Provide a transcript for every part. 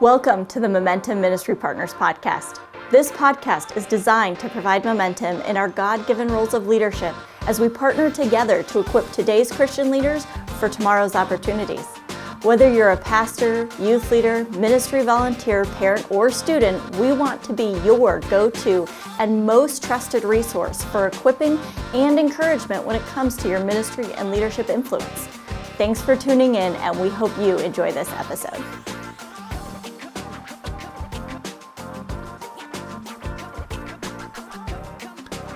Welcome to the Momentum Ministry Partners podcast. This podcast is designed to provide momentum in our God-given roles of leadership as we partner together to equip today's Christian leaders for tomorrow's opportunities. Whether you're a pastor, youth leader, ministry volunteer, parent, or student, we want to be your go-to and most trusted resource for equipping and encouragement when it comes to your ministry and leadership influence. Thanks for tuning in, and we hope you enjoy this episode.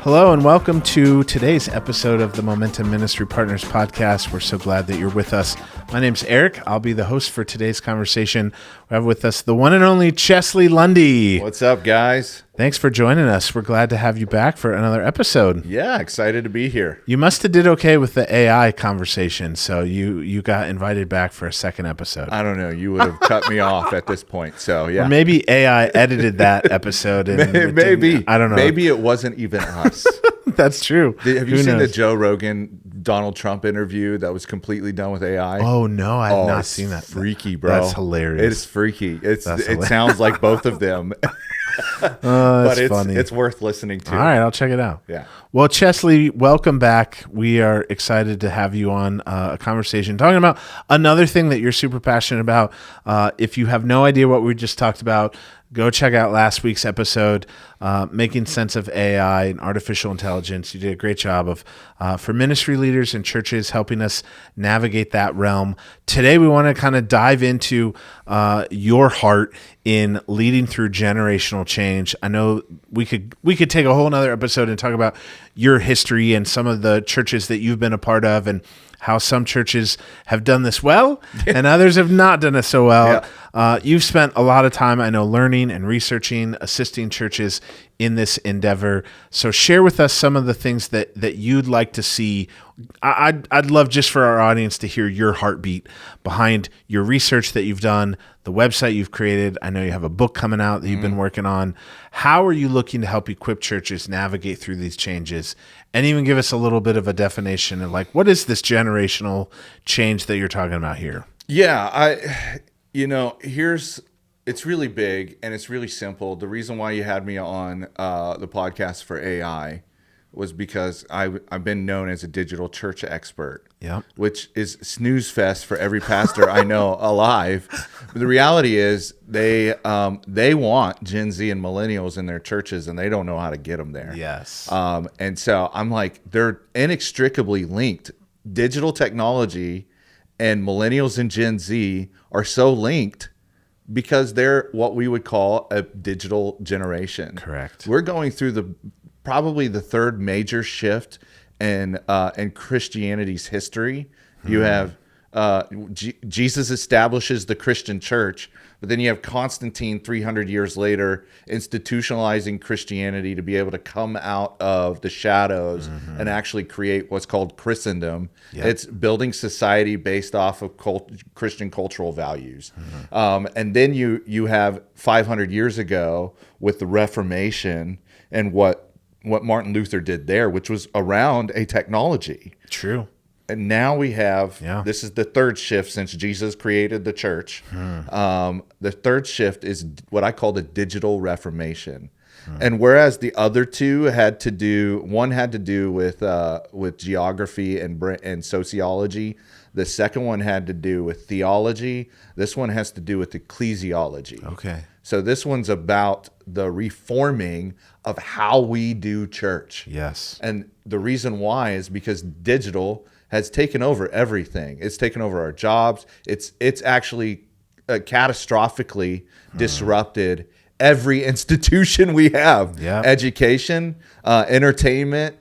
Hello and welcome to today's episode of the Momentum Ministry Partners podcast. We're so glad that you're with us. My name's Eric. I'll be the host for today's conversation. We have with us the one and only Chesley Lunday. What's up, guys? Thanks for joining us. We're glad to have you back for another episode. Yeah, excited to be here. You must have did okay with the AI conversation, so you got invited back for a second episode. I don't know. You would have cut me off at this point, so yeah. Or maybe AI edited that episode. And maybe. I don't know. Maybe it wasn't even us. That's true. Have you seen the Joe Rogan Donald Trump interview that was completely done with AI? Oh, no, I have not seen that. Freaky, bro. That's hilarious. It's freaky. It sounds like both of them. But it's funny. It's worth listening to. All right, I'll check it out. Yeah. Well, Chesley, welcome back. We are excited to have you on a conversation talking about another thing that you're super passionate about. If you have no idea what we just talked about, go check out last week's episode, Making Sense of AI and Artificial Intelligence. You did a great job of for ministry leaders and churches helping us navigate that realm. Today, we want to kind of dive into your heart in leading through generational change. I know we could take a whole nother episode and talk about your history and some of the churches that you've been a part of and how some churches have done this well and others have not done it so well. Yeah. You've spent a lot of time, I know, learning and researching, assisting churches in this endeavor. So share with us some of the things that you'd like to see. I'd love just for our audience to hear your heartbeat behind your research that you've done, the website you've created. I know you have a book coming out that you've been working on. How are you looking to help equip churches navigate through these changes? And even give us a little bit of a definition of what is this generational change that you're talking about here? Yeah, it's really big and it's really simple. The reason why you had me on the podcast for AI was because I've been known as a digital church expert, which is snooze fest for every pastor I know alive. But the reality is they want Gen Z and millennials in their churches, and they don't know how to get them there. Yes. And so I'm like, they're inextricably linked. Digital technology and millennials and Gen Z are so linked because they're what we would call a digital generation. Correct. We're going through probably the third major shift in Christianity's history. You have Jesus establishes the Christian church, but then you have Constantine 300 years later institutionalizing Christianity to be able to come out of the shadows and actually create what's called Christendom. Yep. It's building society based off of Christian cultural values. And then you have 500 years ago with the Reformation and what Martin Luther did there, which was around a technology. True. And now we have, this is the third shift since Jesus created the church. The third shift is what I call the digital reformation. And whereas the other two one had to do with geography and sociology, the second one had to do with theology. This one has to do with ecclesiology. Okay. So this one's about the reforming of how we do church. Yes. And the reason why is because digital has taken over everything. It's taken over our jobs. It's actually catastrophically disrupted every institution we have. Yep. Education, entertainment,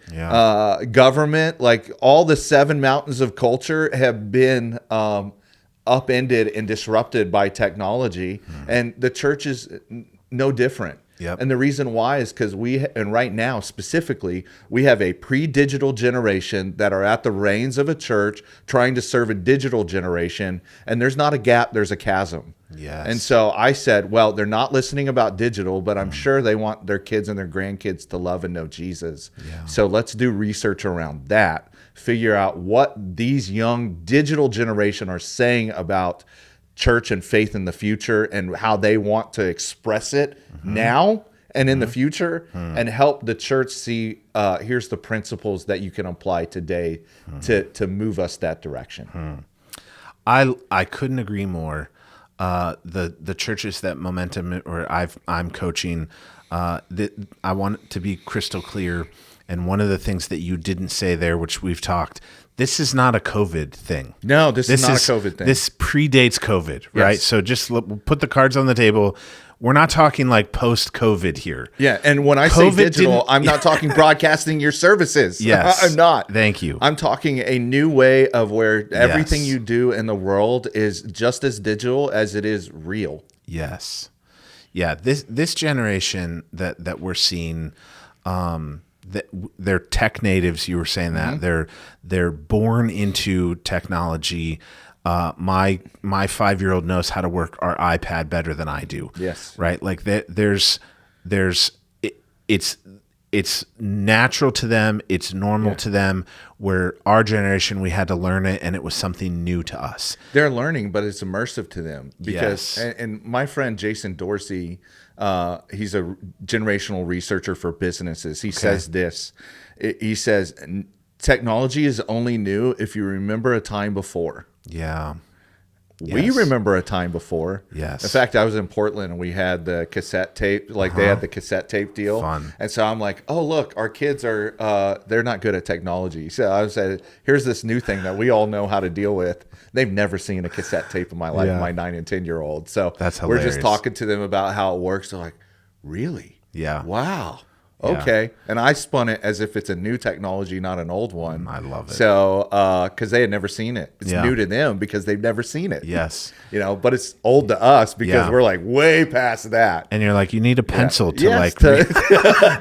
government, like all the seven mountains of culture have been upended and disrupted by technology, and the church is no different. Yep. And the reason why is because right now specifically, we have a pre-digital generation that are at the reins of a church trying to serve a digital generation, and there's not a gap, there's a chasm. Yes. And so I said, well, they're not listening about digital, but I'm sure they want their kids and their grandkids to love and know Jesus. Yeah. So let's do research around that, figure out what these young digital generation are saying about church and faith in the future and how they want to express it now and in the future, and help the church see here's the principles that you can apply today to move us that direction. I couldn't agree more. The churches that Momentum or I'm coaching, that I want to be crystal clear. And one of the things that you didn't say there, which we've talked, this is not a COVID thing. No, this is not a COVID thing. This predates COVID, right? Yes. So just put the cards on the table. We're not talking like post-COVID here. Yeah, and when I say digital, I'm not talking broadcasting your services. Yes. I'm not. Thank you. I'm talking a new way of where everything Yes. you do in the world is just as digital as it is real. Yes. Yeah, this generation that we're seeing, they're tech natives. You were saying that they're born into technology. My 5-year-old knows how to work our iPad better than I do. Yes. Right. Like it's natural to them. It's normal to them, where our generation, we had to learn it and it was something new to us. They're learning, but it's immersive to them because, Yes. and my friend Jason Dorsey, he's a generational researcher for businesses. He says this, he says, technology is only new if you remember a time before. Yeah. We Yes. remember a time before. Yes. In fact, I was in Portland and we had the cassette tape, like they had the cassette tape deal. Fun. And so I'm like, oh, look, our kids are, they're not good at technology. So I said, here's this new thing that we all know how to deal with. They've never seen a cassette tape in my life, Yeah. my 9 and 10-year-old. So That's we're hilarious. just talking to them about how it works. They're like, really? Yeah. Wow. Yeah. Okay. And I spun it as if it's a new technology, not an old one. I love it. So, because they had never seen it. It's Yeah. new to them because they've never seen it. Yes. But it's old to us because Yeah. we're like way past that. And you're like, you need a pencil to Yes, like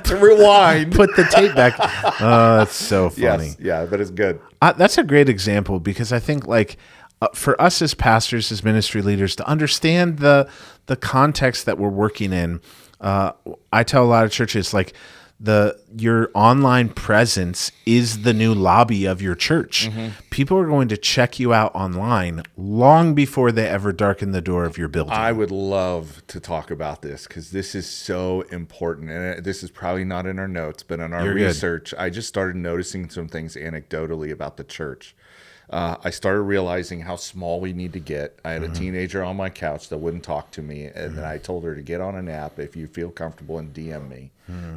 to rewind. put the tape back. Oh, that's so funny. Yes. Yeah, but it's good. That's a great example, because I think like for us as pastors, as ministry leaders, to understand the context that we're working in, I tell a lot of churches like your online presence is the new lobby of your church. People are going to check you out online long before they ever darken the door of your building. I would love to talk about this because this is so important. And this is probably not in our notes, but in our You're good. research, I just started noticing some things anecdotally about the church. I started realizing how small we need to get. I had a teenager on my couch that wouldn't talk to me, and then I told her to get on an app if you feel comfortable and DM me.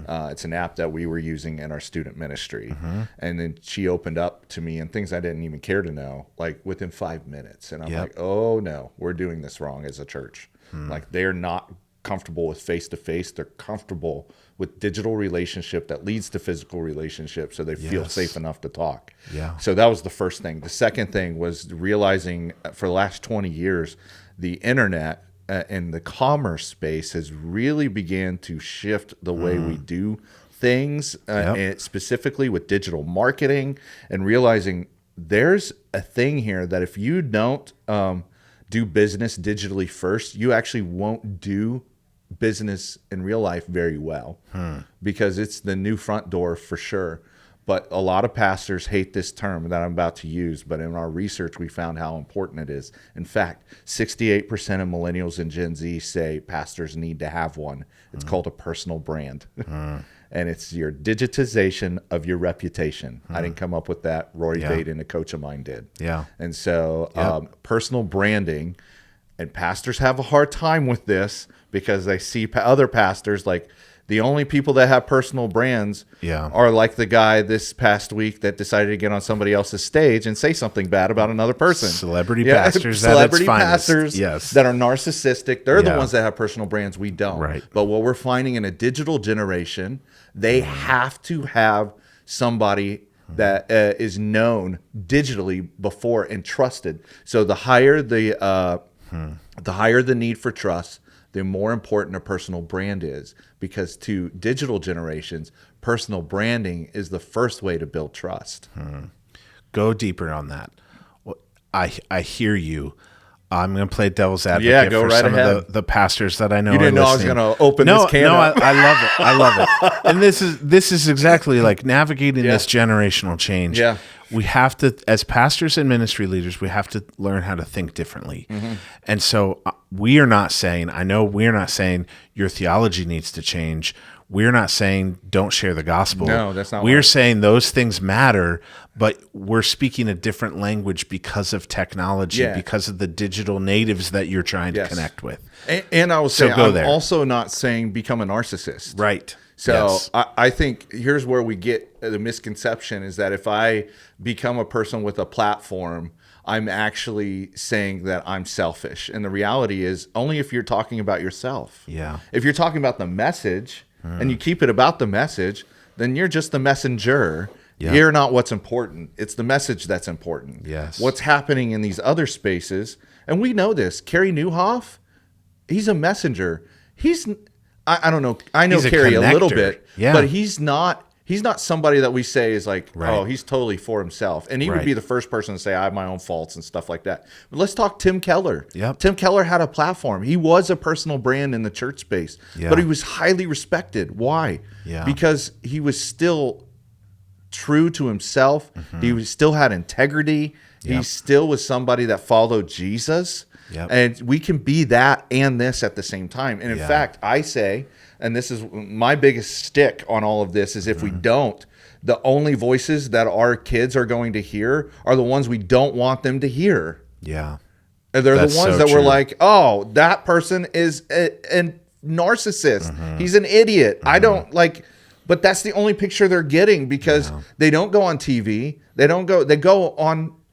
It's an app that we were using in our student ministry. And then she opened up to me and things I didn't even care to know, like within 5 minutes. And I'm Yep. like, oh no, we're doing this wrong as a church. Like they're not comfortable with face-to-face. They're comfortable with digital relationship that leads to physical relationship, so they feel Yes. safe enough to talk. Yeah. So that was the first thing. The second thing was realizing for the last 20 years, the internet and the commerce space has really began to shift the way we do things, and specifically with digital marketing, and realizing there's a thing here that if you don't do business digitally first, you actually won't do business in real life very well, because it's the new front door for sure. But a lot of pastors hate this term that I'm about to use, but in our research, we found how important it is. In fact, 68% of millennials and Gen Z say pastors need to have one. It's called a personal brand. And it's your digitization of your reputation. I didn't come up with that. Roy Vaden, a coach of mine, did. Yeah. And so personal branding, and pastors have a hard time with this because they see other pastors like the only people that have personal brands are like the guy this past week that decided to get on somebody else's stage and say something bad about another person. Celebrity pastors at its Celebrity finest. pastors Yes. that are narcissistic. They're the Yeah. ones that have personal brands. We don't. Right. But what we're finding in a digital generation, they have to have somebody that is known digitally before and trusted. So the higher the need for trust, the more important a personal brand is, because to digital generations, personal branding is the first way to build trust. Go deeper on that. Well, I hear you. I'm going to play devil's advocate Yeah, go for right some ahead. of the pastors that I know. You didn't are know I was listening. going to open this can No, up. I love it. I love it. And this is exactly like navigating this generational change. Yeah. We have to, as pastors and ministry leaders, we have to learn how to think differently. And so we're not saying your theology needs to change. We're not saying don't share the gospel. No, that's not We're right. saying those things matter, but we're speaking a different language because of technology, because of the digital natives that you're trying to connect with. And I will say, go I'm there. also not saying become a narcissist. Right. So Yes. I think here's where we get the misconception is that if I become a person with a platform, I'm actually saying that I'm selfish. And the reality is only if you're talking about yourself. Yeah. If you're talking about the message and you keep it about the message, then you're just the messenger. Yeah. You're not what's important. It's the message that's important. Yes. What's happening in these other spaces. And we know this. Kerry Newhoff, he's a messenger. I don't know. I know He's a Kerry a little connector. bit, Yeah. but he's not somebody that we say is like, Right. oh, he's totally for himself. And he would Right. be the first person to say, I have my own faults and stuff like that. But let's talk Tim Keller. Yep. Tim Keller had a platform. He was a personal brand in the church space, Yeah. but he was highly respected. Why? Yeah. Because he was still true to himself. He still had integrity. He Yep. still was somebody that followed Jesus. Yep. And we can be that and this at the same time. And in Yeah. fact, I say, and this is my biggest stick on all of this, is if we don't, the only voices that our kids are going to hear are the ones we don't want them to hear. Yeah. And they're That's the ones so that we're true. like, oh, that person is a narcissist. He's an idiot. I don't like, but that's the only picture they're getting because they don't go on TV. They go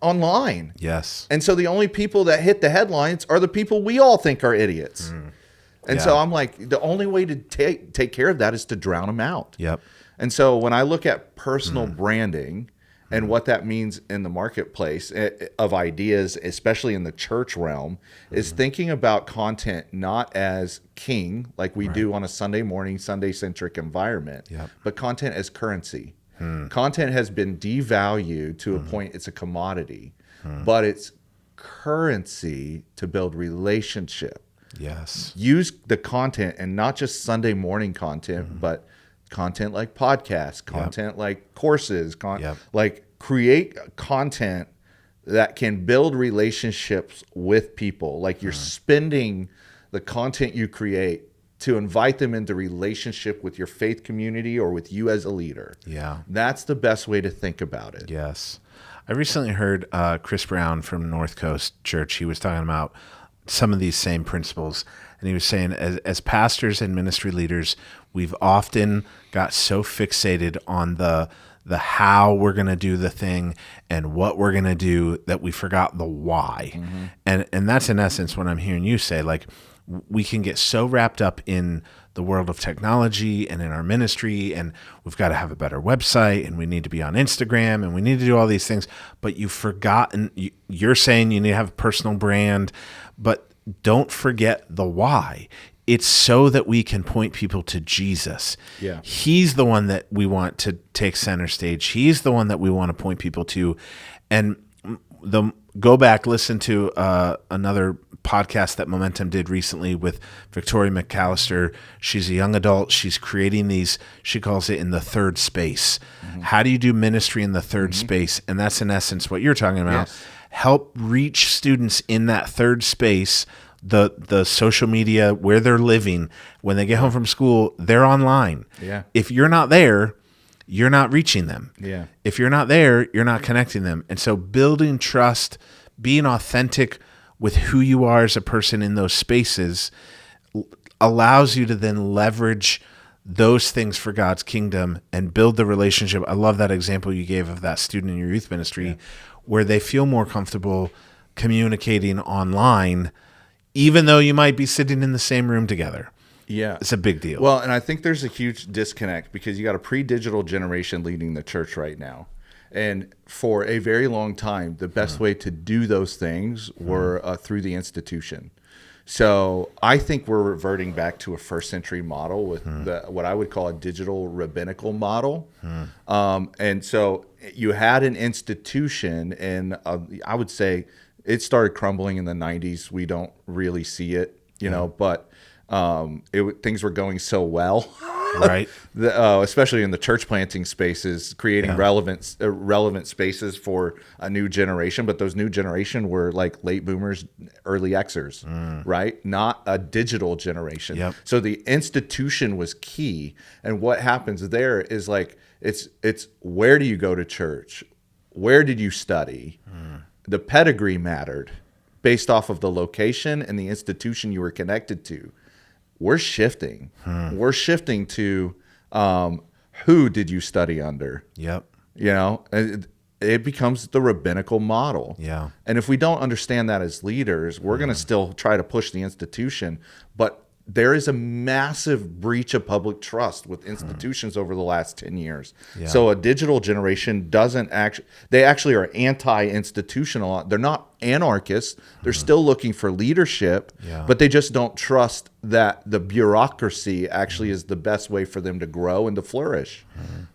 online. Yes. And so the only people that hit the headlines are the people we all think are idiots. And so Yeah. I'm like, the only way to take care of that is to drown them out. Yep. And so when I look at personal branding and what that means in the marketplace of ideas, especially in the church realm, is thinking about content not as king, like we do on a Sunday morning, Sunday-centric environment, Yep. but content as currency. Content has been devalued to a point it's a commodity, but it's currency to build relationship. Yes. Use the content and not just Sunday morning content, but content like podcasts, content like courses, Yep. like create content that can build relationships with people. Like you're spending the content you create to invite them into relationship with your faith community or with you as a leader. Yeah. That's the best way to think about it. Yes. I recently heard Chris Brown from North Coast Church. He was talking about some of these same principles. And he was saying, as pastors and ministry leaders, we've often got so fixated on the how we're going to do the thing and what we're going to do that we forgot the why. And that's in essence what I'm hearing you say. Like, we can get so wrapped up in the world of technology and in our ministry, and we've got to have a better website, and we need to be on Instagram, and we need to do all these things. But you've forgotten, you're saying you need to have a personal brand, but don't forget the why. It's so that we can point people to Jesus. Yeah. He's the one that we want to take center stage. He's the one that we want to point people to. And go back, listen to another podcast that Momentum did recently with Victoria McAllister. She's a young adult. She's creating these, she calls it in the third space. How do you do ministry in the third space? And that's in essence what you're talking about. Yes. Help reach students in that third space, the social media where they're living. When they get home from school, they're online. Yeah. If you're not there, you're not reaching them. Yeah. If you're not there, you're not connecting them. And so building trust, being authentic with who you are as a person in those spaces allows you to then leverage those things for God's kingdom and build the relationship. I love that example you gave of that student in your youth ministry where they feel more comfortable communicating online, even though you might be sitting in the same room together. Yeah. It's a big deal. Well, and I think there's a huge disconnect because you got a pre-digital generation leading the church right now. And for a very long time, the best way to do those things were through the institution. So I think we're reverting back to a first century model with what I would call a digital rabbinical model. And so you had an institution, and I would say it started crumbling in the 90s. We don't really see it, but things were going so well. Right. Especially in the church planting spaces, creating relevant spaces for a new generation. But those new generation were like late boomers, early Xers, right? Not a digital generation. Yep. So the institution was key. And what happens there is like, it's where do you go to church? Where did you study? The pedigree mattered based off of the location and the institution you were connected to. We're shifting. We're shifting to who did you study under? Yep. It becomes the rabbinical model. Yeah. And if we don't understand that as leaders, we're going to still try to push the institution. But there is a massive breach of public trust with institutions over the last 10 years. Yeah. So a digital generation they actually are anti-institutional. They're not anarchists. They're still looking for leadership, but they just don't trust that the bureaucracy actually is the best way for them to grow and to flourish.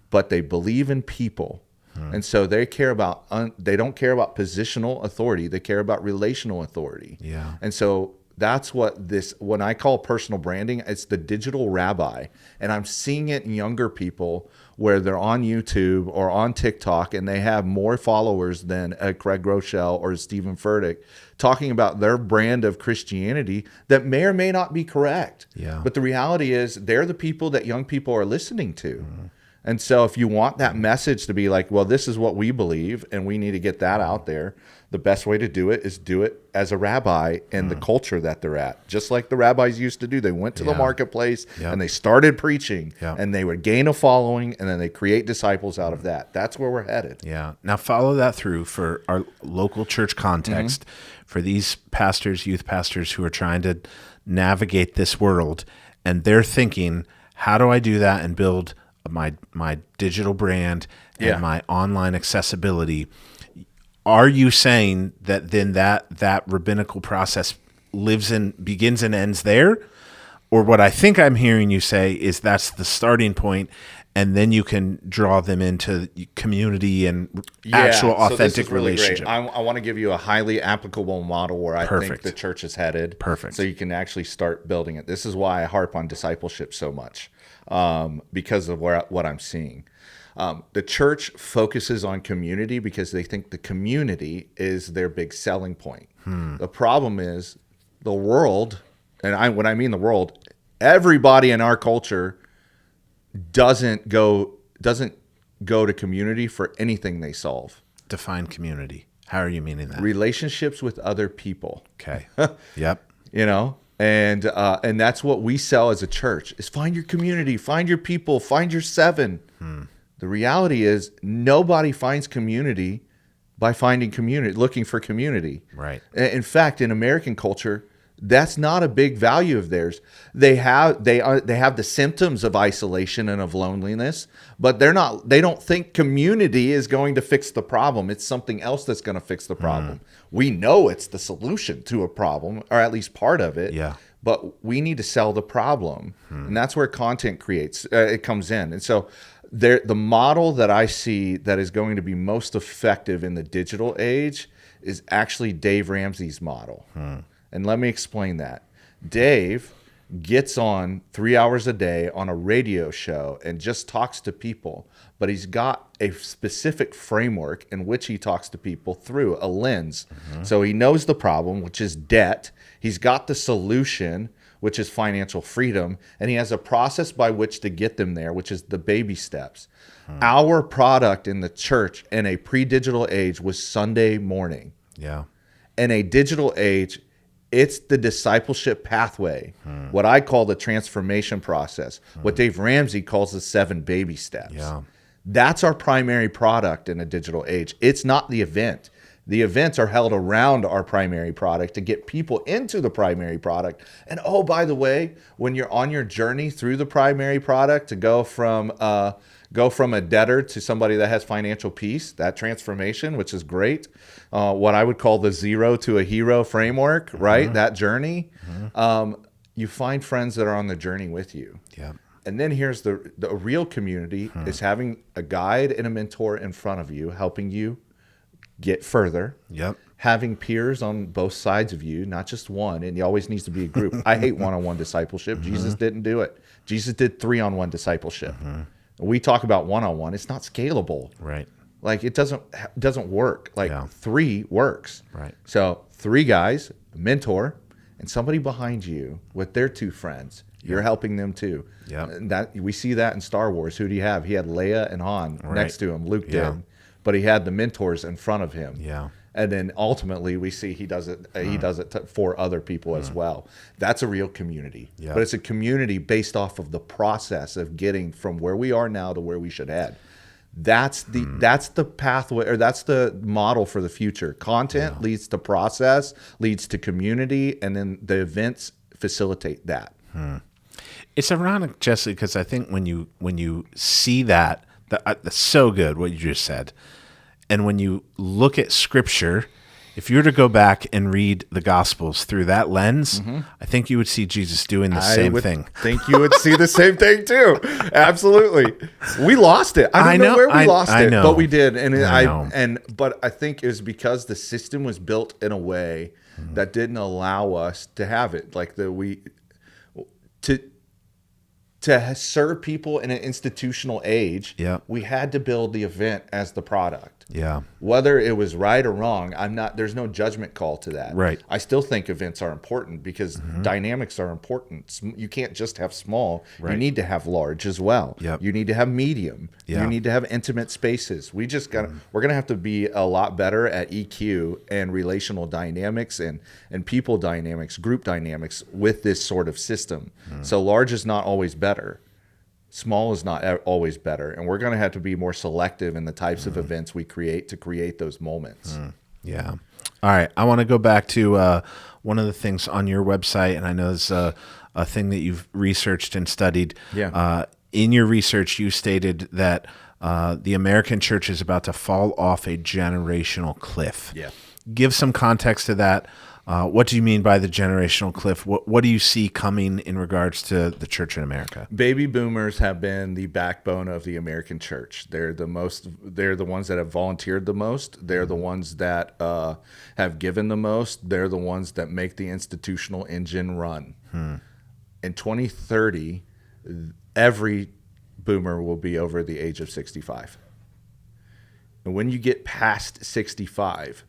But they believe in people. And so they care about, they don't care about positional authority. They care about relational authority. Yeah. And so that's when I call personal branding, it's the digital rabbi. And I'm seeing it in younger people where they're on YouTube or on TikTok and they have more followers than Craig Rochelle or Stephen Furtick talking about their brand of Christianity that may or may not be correct. Yeah. But the reality is they're the people that young people are listening to. And so if you want that message to be like, well, this is what we believe and we need to get that out there, the best way to do it is do it as a rabbi in the culture that they're at. Just like the rabbis used to do. They went to the marketplace and they started preaching and they would gain a following and then they create disciples out of that. That's where we're headed. Yeah. Now follow that through for our local church context, for these pastors, youth pastors who are trying to navigate this world and they're thinking, how do I do that and build my digital brand and my online accessibility? Are you saying that then that rabbinical process begins and ends there? Or what I think I'm hearing you say is that's the starting point, and then you can draw them into community and actual authentic relationship. I want to give you a highly applicable model where I think the church is headed. Perfect. So you can actually start building it. This is why I harp on discipleship so much. Because of what I'm seeing. The church focuses on community because they think the community is their big selling point. The problem is the world, and when I mean the world, everybody in our culture doesn't go to community for anything they solve. Define community. How are you meaning that? Relationships with other people. Okay. Yep. And that's what we sell as a church is find your community, find your people, find your seven. The reality is nobody finds community by finding community, looking for community. Right. In fact, in American culture, that's not a big value of theirs. They have the symptoms of isolation and of loneliness, but they don't think community is going to fix the problem. It's something else that's going to fix the problem. We know it's the solution to a problem, or at least part of it. Yeah. But we need to sell the problem, and that's where content it comes in. And so the model that I see that is going to be most effective in the digital age is actually Dave Ramsey's model. And let me explain that. Dave gets on 3 hours a day on a radio show and just talks to people, but he's got a specific framework in which he talks to people through a lens. So he knows the problem, which is debt. He's got the solution, which is financial freedom, and he has a process by which to get them there, which is the baby steps. Our product in the church in a pre-digital age was Sunday morning. Yeah. In a digital age, it's the discipleship pathway, what I call the transformation process, what Dave Ramsey calls the 7 baby steps. Yeah. That's our primary product in a digital age. It's not the event. The events are held around our primary product to get people into the primary product. And oh, by the way, when you're on your journey through the primary product to go from a debtor to somebody that has financial peace, that transformation, which is great. What I would call the 0 to a hero framework, right? That journey. You find friends that are on the journey with you. Yeah. And then here's the real community is having a guide and a mentor in front of you, helping you get further. Yep. having peers on both sides of you, not just one, and it always needs to be a group. I hate one-on-one discipleship. Jesus didn't do it. Jesus did 3-on-1 discipleship. We talk about one-on-one. It's not scalable. Right. Like it doesn't work. Like 3 works. Right. So 3 guys, a mentor, and somebody behind you with their 2 friends. You're helping them too. Yeah. That we see that in Star Wars. Who do you have? He had Leia and Han next to him. Luke Yeah. did, but he had the mentors in front of him. Yeah. And then ultimately we see he does it. He does it for other people as well. That's a real community. Yeah. But it's a community based off of the process of getting from where we are now to where we should head. That's the pathway, or that's the model for the future. Content leads to process, leads to community, and then the events facilitate that. It's ironic, Jesse, because I think when you see that's so good what you just said, and when you look at Scripture, if you were to go back and read the Gospels through that lens, I think you would see Jesus doing the same thing. I think you would see the same thing too. Absolutely. We lost it. I don't know where we lost it, but we did. But I think it was because the system was built in a way that didn't allow us to have it. Like to serve people in an institutional age, we had to build the event as the product. Yeah. Whether it was right or wrong, there's no judgment call to that. Right. I still think events are important because dynamics are important. You can't just have small. Right. You need to have large as well. Yep. You need to have medium. Yeah. You need to have intimate spaces. We're going to have to be a lot better at EQ and relational dynamics and people dynamics, group dynamics with this sort of system. So large is not always better. Small is not always better, and we're going to have to be more selective in the types of events we create to create those moments. Yeah. All right. I want to go back to one of the things on your website, and I know it's a thing that you've researched and studied. Yeah. In your research, you stated that the American church is about to fall off a generational cliff. Yeah. Give some context to that. What do you mean by the generational cliff? What do you see coming in regards to the church in America? Baby boomers have been the backbone of the American church. They're the ones that have volunteered the most. They're the ones that have given the most. They're the ones that make the institutional engine run. In 2030, every boomer will be over the age of 65. And when you get past 65,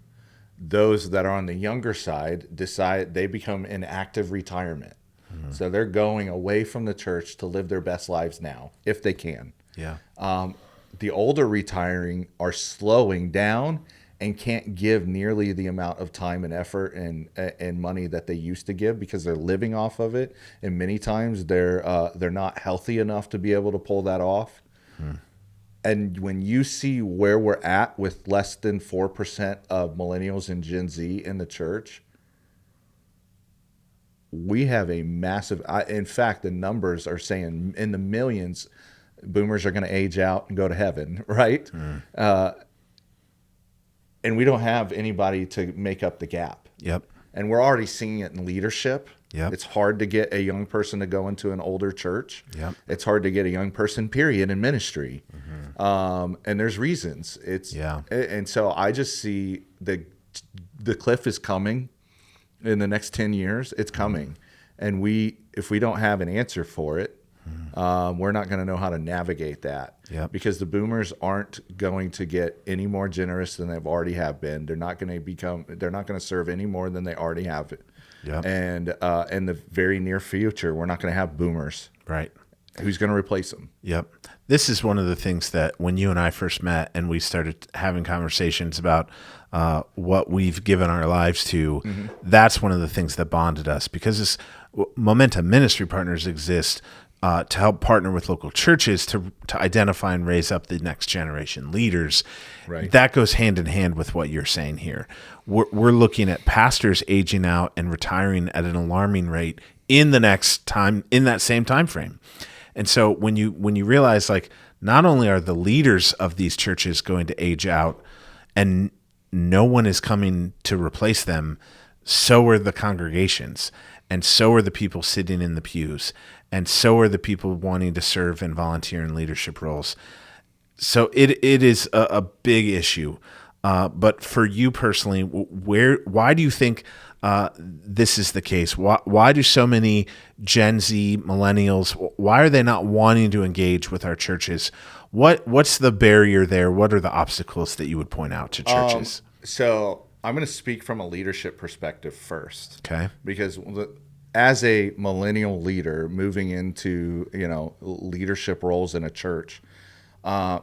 those that are on the younger side decide they become in active retirement. So they're going away from the church to live their best lives now, if they can. Yeah. The older retiring are slowing down and can't give nearly the amount of time and effort and money that they used to give because they're living off of it. And many times they're not healthy enough to be able to pull that off. And when you see where we're at with less than 4% of millennials and Gen Z in the church, we have a massive, in fact, the numbers are saying in the millions, boomers are going to age out and go to heaven, right? And we don't have anybody to make up the gap. Yep. And we're already seeing it in leadership. Yep. It's hard to get a young person to go into an older church. Yep. It's hard to get a young person, period, in ministry. And there's reasons. And so I just see the cliff is coming in the next 10 years. It's coming. And if we don't have an answer for it, we're not going to know how to navigate that. Yep. Because the boomers aren't going to get any more generous than they've already have been. They're not going to serve any more than they already have. Yep. And in the very near future, we're not going to have boomers. Right. Who's going to replace them? Yep. This is one of the things that when you and I first met and we started having conversations about what we've given our lives to, that's one of the things that bonded us, because Momentum Ministry Partners exist to help partner with local churches to identify and raise up the next generation leaders. Right. That goes hand in hand with what you're saying here. We're looking at pastors aging out and retiring at an alarming rate in that same time frame. And so when you realize, like, not only are the leaders of these churches going to age out and no one is coming to replace them, so are the congregations, and so are the people sitting in the pews, and so are the people wanting to serve and volunteer in leadership roles. So it is a big issue. But for you personally, why do you think this is the case? Why do so many Gen Z millennials, why are they not wanting to engage with our churches? What's the barrier there? What are the obstacles that you would point out to churches? So I'm going to speak from a leadership perspective first. Okay. Because as a millennial leader moving into, leadership roles in a church,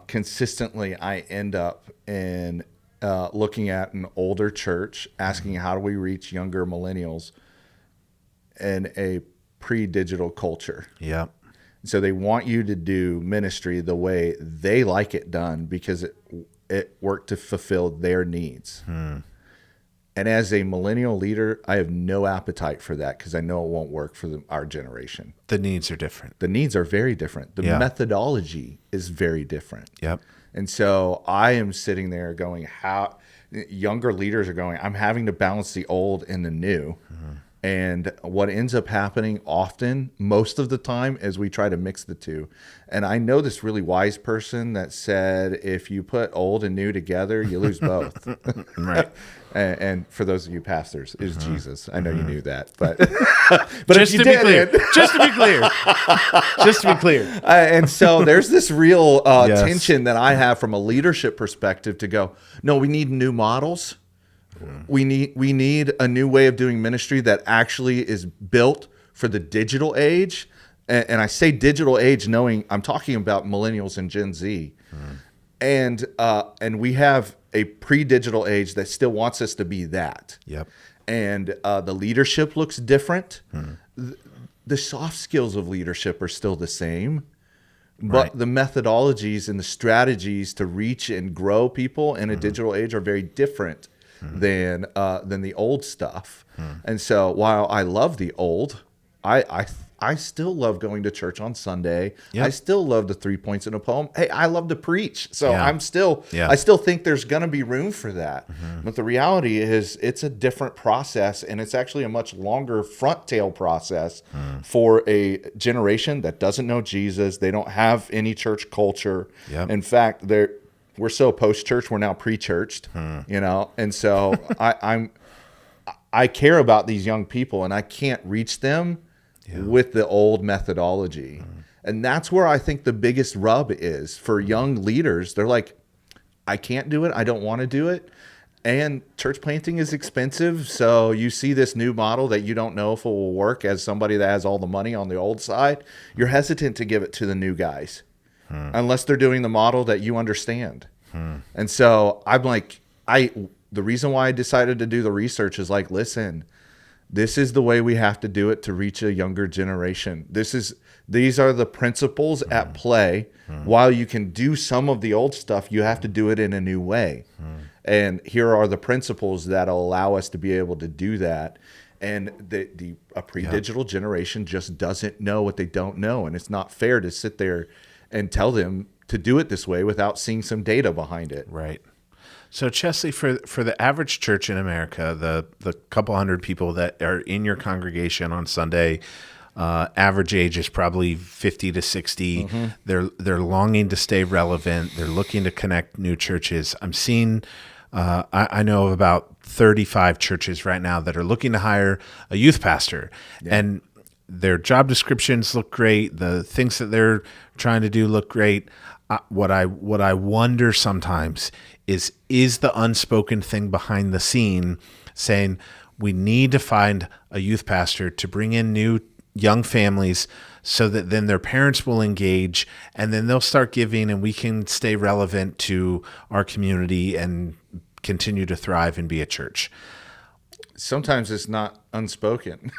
consistently I end up in looking at an older church, asking how do we reach younger millennials in a pre-digital culture. Yeah. So they want you to do ministry the way they like it done because it worked to fulfill their needs. And as a millennial leader, I have no appetite for that because I know it won't work for our generation. The needs are different. The needs are very different. The methodology is very different. Yep. And so I am sitting there going, how younger leaders are going, I'm having to balance the old and the new. And what ends up happening often, most of the time, is we try to mix the two. And I know this really wise person that said, if you put old and new together, you lose both. Right. And for those of you pastors, is Jesus. I know you knew that, but just to be clear. And so there's this real tension that I have from a leadership perspective to go, no, we need new models. We need a new way of doing ministry that actually is built for the digital age. And I say digital age knowing I'm talking about millennials and Gen Z. And we have a pre-digital age that still wants us to be that. Yep. And the leadership looks different. The soft skills of leadership are still the same. But the methodologies and the strategies to reach and grow people in a digital age are very different than the old stuff. And so while I love the old, I still love going to church on Sunday. Yep. I still love the 3 points in a poem. Hey, I love to preach. So Yeah. I still think there's going to be room for that. But the reality is it's a different process, and it's actually a much longer front tail process for a generation that doesn't know Jesus. They don't have any church culture. Yep. In fact, we're so post-church, we're now pre-churched, And so I care about these young people, and I can't reach them with the old methodology. And that's where I think the biggest rub is for young leaders. They're like, I can't do it. I don't want to do it. And church planting is expensive. So you see this new model that you don't know if it will work as somebody that has all the money on the old side. You're hesitant to give it to the new guys unless they're doing the model that you understand. And so I'm like, the reason why I decided to do the research is like, listen, this is the way we have to do it to reach a younger generation. These are the principles at play. While you can do some of the old stuff, you have to do it in a new way. And here are the principles that allow us to be able to do that. And a pre-digital generation just doesn't know what they don't know. And it's not fair to sit there and tell them to do it this way without seeing some data behind it. Right. So Chesley, for the average church in America, the couple hundred people that are in your congregation on Sunday, average age is probably 50 to 60. They're longing to stay relevant. They're looking to connect new churches. I'm seeing, I know of about 35 churches right now that are looking to hire a youth pastor, and their job descriptions look great. The things that they're trying to do look great. What I wonder sometimes is the unspoken thing behind the scene saying we need to find a youth pastor to bring in new young families so that then their parents will engage and then they'll start giving and we can stay relevant to our community and continue to thrive and be a church. Sometimes it's not unspoken.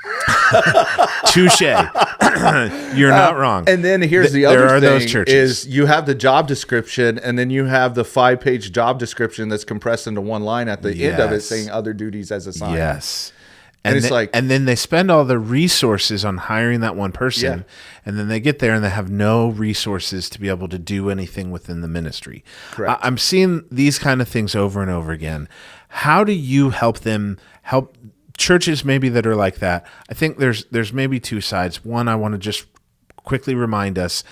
Touche. You're not wrong. And then here's the other thing those churches. is you have the job description and then you have the 5-page job description that's compressed into one line at the end of it saying other duties as assigned. Yes. And it's and then they spend all the resources on hiring that one person, and then they get there and they have no resources to be able to do anything within the ministry. Correct. I'm seeing these kind of things over and over again. How do you help churches maybe that are like that? I think there's maybe two sides. One, I want to just quickly remind us,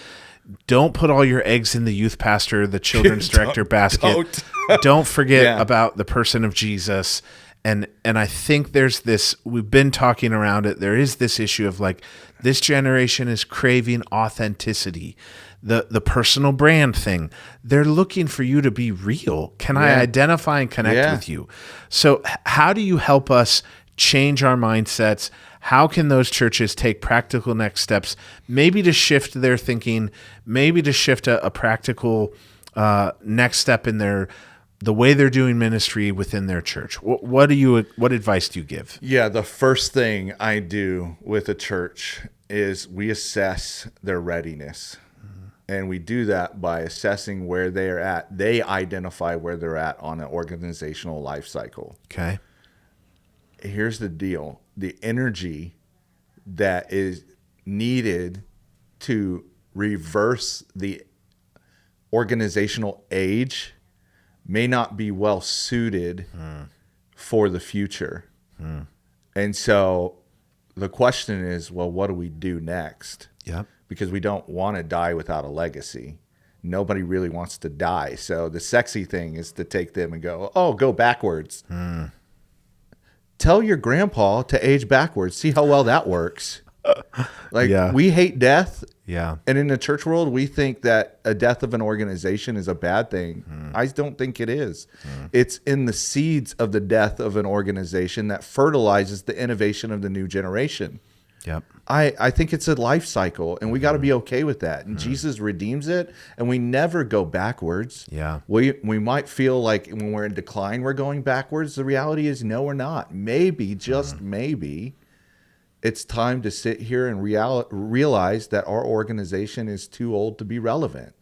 don't put all your eggs in the youth pastor, the children's director basket. Don't forget about the person of Jesus. And I think there's this, we've been talking around it. There is this issue of like, this generation is craving authenticity, the personal brand thing. They're looking for you to be real. Can I identify and connect with you? So how do you help us change our mindsets? How can those churches take practical next steps, maybe to shift their thinking, maybe to shift a practical next step in the way they're doing ministry within their church? What advice do you give? Yeah, the first thing I do with a church is we assess their readiness. And we do that by assessing where they're at. They identify where they're at on an organizational life cycle. Okay. Here's the deal. The energy that is needed to reverse the organizational age may not be well suited for the future. And so the question is, well, what do we do next? Yep. Because we don't want to die without a legacy. Nobody really wants to die. So the sexy thing is to take them and go backwards. Tell your grandpa to age backwards. See how well that works. We hate death. Yeah. And in the church world, we think that a death of an organization is a bad thing. I don't think it is. It's in the seeds of the death of an organization that fertilizes the innovation of the new generation. Yep. I think it's a life cycle, and we got to be okay with that. And Jesus redeems it, and we never go backwards. Yeah. We might feel like when we're in decline, we're going backwards. The reality is, no, we're not. Maybe, just maybe, it's time to sit here and realize that our organization is too old to be relevant.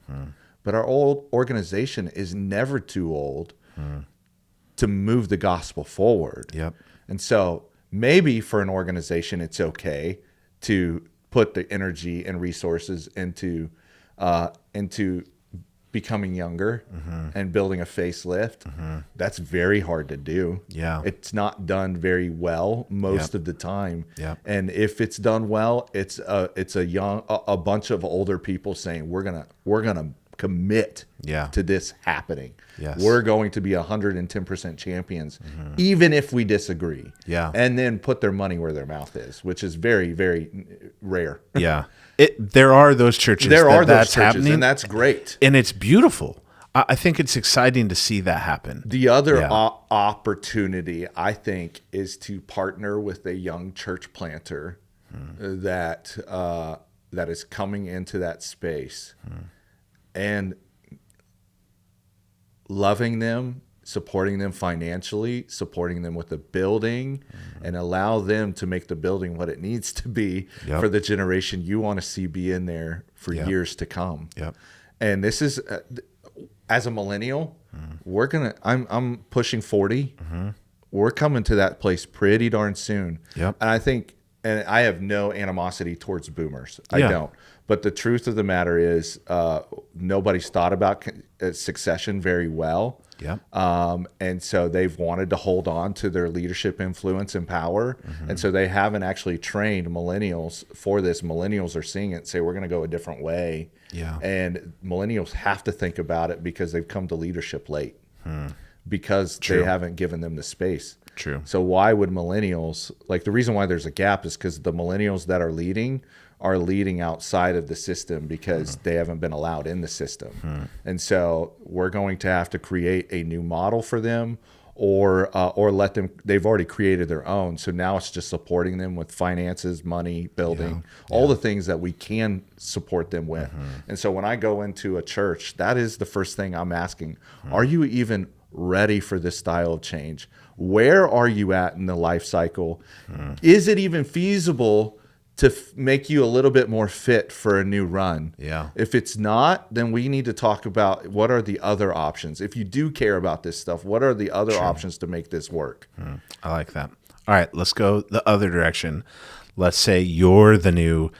But our old organization is never too old to move the gospel forward. Yep. And so maybe for an organization, it's okay to put the energy and resources into becoming younger and building a facelift. That's very hard to do. Yeah. It's not done very well most of the time. Yep. And if it's done well, it's a bunch of older people saying, we're gonna commit to this happening. Yes. We're going to be 110% champions, even if we disagree. Yeah. And then put their money where their mouth is, which is very, very rare. Yeah. There are those churches. That's happening, and that's great. And it's beautiful. I think it's exciting to see that happen. The other opportunity, I think, is to partner with a young church planter that is coming into that space and loving them, supporting them financially, supporting them with the building, and allow them to make the building what it needs to be for the generation you want to see be in there for years to come. Yep. And this is, as a millennial, I'm pushing 40. We're coming to that place pretty darn soon. Yep. And I think, and I have no animosity towards boomers. I don't. But the truth of the matter is, nobody's thought about succession very well. Yeah. And so they've wanted to hold on to their leadership influence and power. And so they haven't actually trained millennials for this. Millennials are seeing it and say, we're going to go a different way. Yeah. And millennials have to think about it because they've come to leadership late because they haven't given them the space. True. So why would millennials, like the reason why there's a gap is because the millennials that are leading outside of the system because they haven't been allowed in the system. And so we're going to have to create a new model for them or let them, they've already created their own. So now it's just supporting them with finances, money, building, all the things that we can support them with. And so when I go into a church, that is the first thing I'm asking. Are you even ready for this style of change? Where are you at in the life cycle? Is it even feasible to make you a little bit more fit for a new run? Yeah. If it's not, then we need to talk about what are the other options. If you do care about this stuff, what are the other options to make this work? I like that. All right, let's go the other direction. Let's say you're the new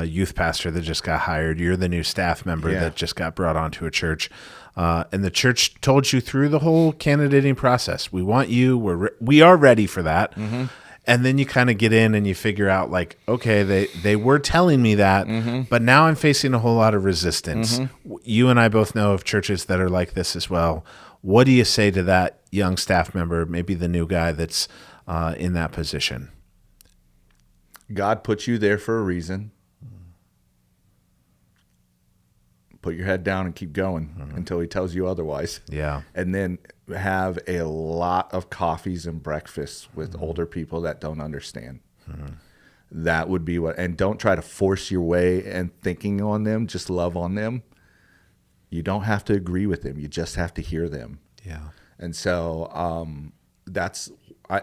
youth pastor that just got hired. You're the new staff member that just got brought onto a church. And the church told you through the whole candidating process, we want you, we are ready for that. And then you kind of get in and you figure out like, okay, they were telling me that, but now I'm facing a whole lot of resistance. You and I both know of churches that are like this as well. What do you say to that young staff member, maybe the new guy that's in that position? God put you there for a reason. Put your head down and keep going until he tells you otherwise. Yeah. And then have a lot of coffees and breakfasts with older people that don't understand. That would be what, and don't try to force your way and thinking on them. Just love on them. You don't have to agree with them. You just have to hear them. Yeah. And so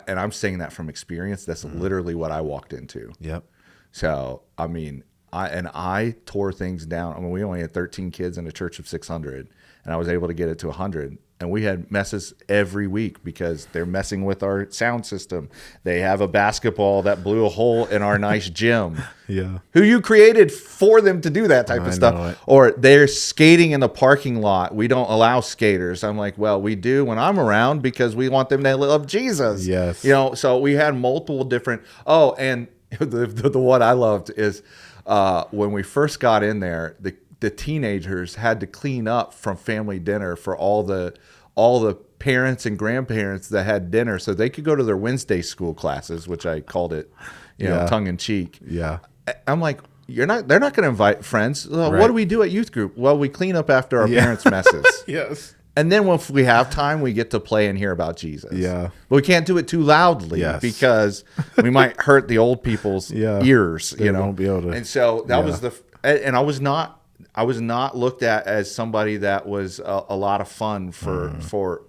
and I'm saying that from experience. That's literally what I walked into. Yep. So, I mean, I tore things down. I mean, we only had 13 kids in a church of 600, and I was able to get it to 100. And we had messes every week because they're messing with our sound system. They have a basketball that blew a hole in our nice gym. Yeah. Who you created for them to do that type of stuff. Or they're skating in the parking lot. We don't allow skaters. I'm like, well, we do when I'm around because we want them to love Jesus. Yes. You know, so we had multiple different. Oh, and the one I loved is when we first got in there, the teenagers had to clean up from family dinner for all the parents and grandparents that had dinner so they could go to their Wednesday school classes, which I called it, you know, tongue in cheek. Yeah. I'm like, they're not going to invite friends. What do we do at youth group? Well, we clean up after our parents' messes. Yes. And then if we have time, we get to play and hear about Jesus. Yeah. But we can't do it too loudly because we might hurt the old people's ears, They won't be able to. And so that was and I was not looked at as somebody that was a lot of fun for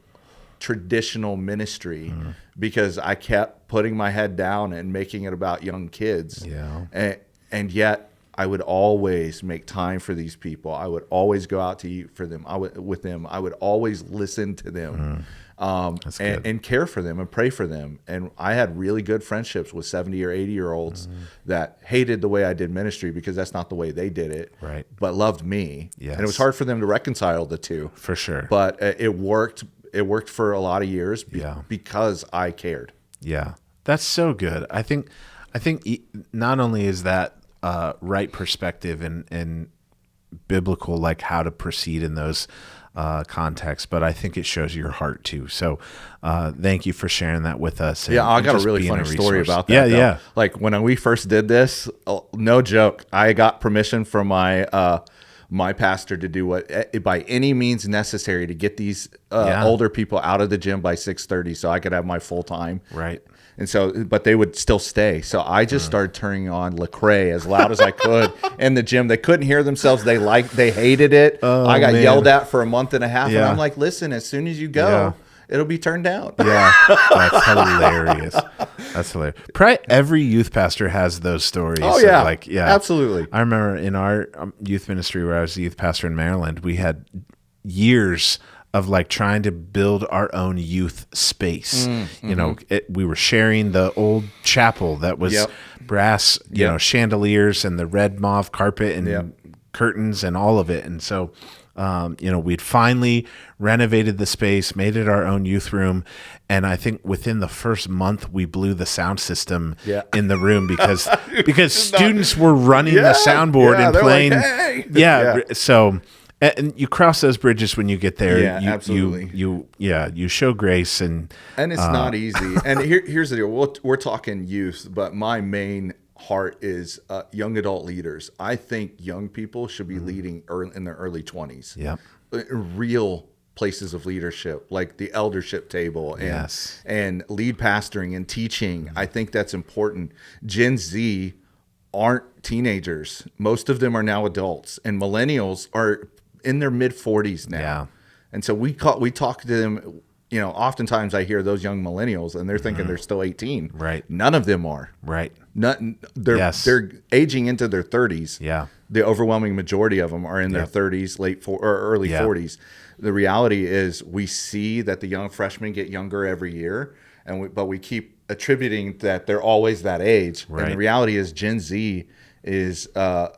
traditional ministry because I kept putting my head down and making it about young kids. Yeah. And yet I would always make time for these people. I would always go out to eat for them. With them. I would always listen to them and care for them and pray for them. And I had really good friendships with 70 or 80-year-olds that hated the way I did ministry because that's not the way they did it, right? But loved me. Yes. And it was hard for them to reconcile the two. For sure. But it worked. It worked for a lot of years because I cared. Yeah. That's so good. I think not only is that right perspective and biblical, like how to proceed in those contexts, but I think it shows your heart too. So thank you for sharing that with us. I got a really funny story about that. Yeah. Like when we first did this, no joke, I got permission from my pastor to do what by any means necessary to get these older people out of the gym by 6:30 so I could have my full time. Right. And so, but they would still stay. So I just started turning on Lecrae as loud as I could in the gym. They couldn't hear themselves. They hated it. I got yelled at for a month and a half. And I'm like, listen, as soon as you go, it'll be turned down. Yeah. That's hilarious. That's hilarious. Probably every youth pastor has those stories. Oh, yeah. Absolutely. I remember in our youth ministry where I was a youth pastor in Maryland, we had years of like trying to build our own youth space. You know, we were sharing the old chapel that was brass, you know, chandeliers and the red mauve carpet and curtains and all of it. And so, you know, we'd finally renovated the space, made it our own youth room. And I think within the first month, we blew the sound system in the room because students were running the soundboard and playing. Like, hey! So, and you cross those bridges when you get there. Yeah, absolutely. You show grace and it's not easy. And here's the deal: we're talking youth, but my main heart is young adult leaders. I think young people should be leading in their early 20s. Yeah, real places of leadership, like the eldership table and lead pastoring and teaching. I think that's important. Gen Z aren't teenagers. Most of them are now adults, and millennials are in their mid 40s now. Yeah. And so we talk to them, you know, oftentimes I hear those young millennials and they're thinking they're still 18. Right. None of them are. Right. They're aging into their 30s. Yeah. The overwhelming majority of them are in their 30s, or early 40s. The reality is we see that the young freshmen get younger every year, but we keep attributing that they're always that age. Right. And the reality is Gen Z is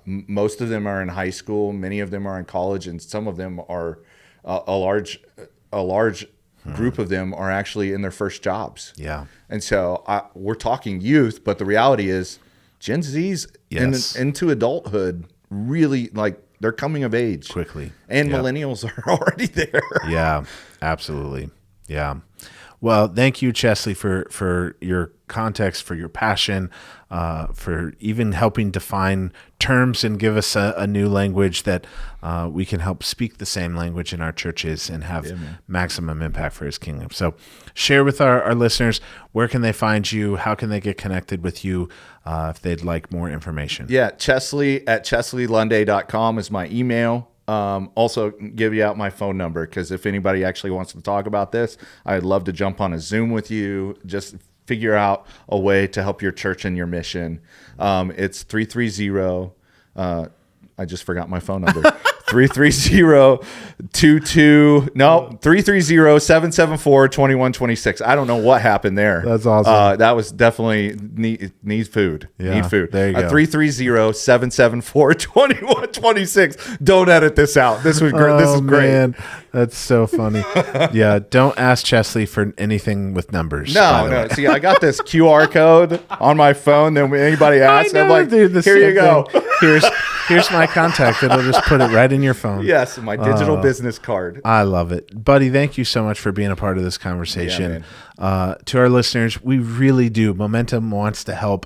most of them are in high school, many of them are in college, and some of them are a large group of them are actually in their first jobs. Yeah. And so we're talking youth, but the reality is Gen Z's into adulthood really, like, they're coming of age Quickly. and Yep. millennials are already there. Yeah, absolutely. Yeah. Well, thank you, Chesley, for your context, for your passion, for even helping define terms and give us a new language that we can help speak the same language in our churches and have maximum impact for his kingdom. So share with our listeners, where can they find you? How can they get connected with you if they'd like more information? Yeah, Chesley at chesleylunday.com is my email. Also give you out my phone number, because if anybody actually wants to talk about this, I'd love to jump on a Zoom with you, just figure out a way to help your church and your mission. It's 330, I just forgot my phone number. 330-774-2126. I don't know what happened there. That's awesome. That was definitely need food. Yeah, Need food. there you go. 330-774-2126. Don't edit this out. This was great. This is great. Man, that's so funny. Yeah, don't ask Chesley for anything with numbers. by the No. way. See, I got this QR code on my phone. Then when anybody asks, I'm like, dude, the here you same go. thing. Here's my contact. It'll just put it right in your phone. Yes, my digital business card. I love it. Buddy, thank you so much for being a part of this conversation. To our listeners, we really do. Momentum wants to help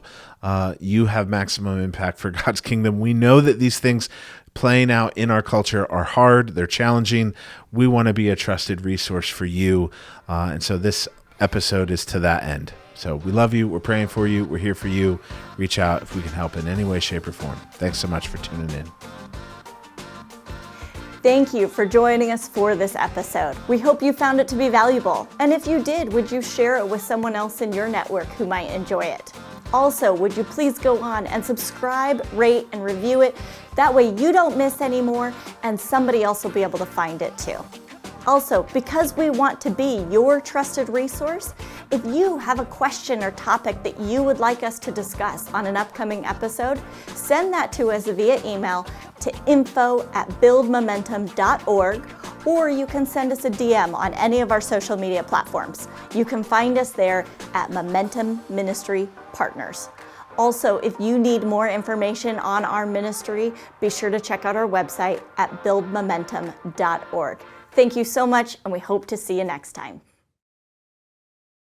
you have maximum impact for God's kingdom. We know that these things playing out in our culture are hard. They're challenging. We want to be a trusted resource for you. And so this episode is to that end. So we love you. We're praying for you. We're here for you. Reach out if we can help in any way, shape, or form. Thanks so much for tuning in. Thank you for joining us for this episode. We hope you found it to be valuable. And if you did, would you share it with someone else in your network who might enjoy it? Also, would you please go on and subscribe, rate, and review it? That way you don't miss any more, and somebody else will be able to find it too. Also, because we want to be your trusted resource, if you have a question or topic that you would like us to discuss on an upcoming episode, send that to us via email to info@buildmomentum.org, or you can send us a DM on any of our social media platforms. You can find us there at Momentum Ministry Partners. Also, if you need more information on our ministry, be sure to check out our website at buildmomentum.org. Thank you so much, and we hope to see you next time.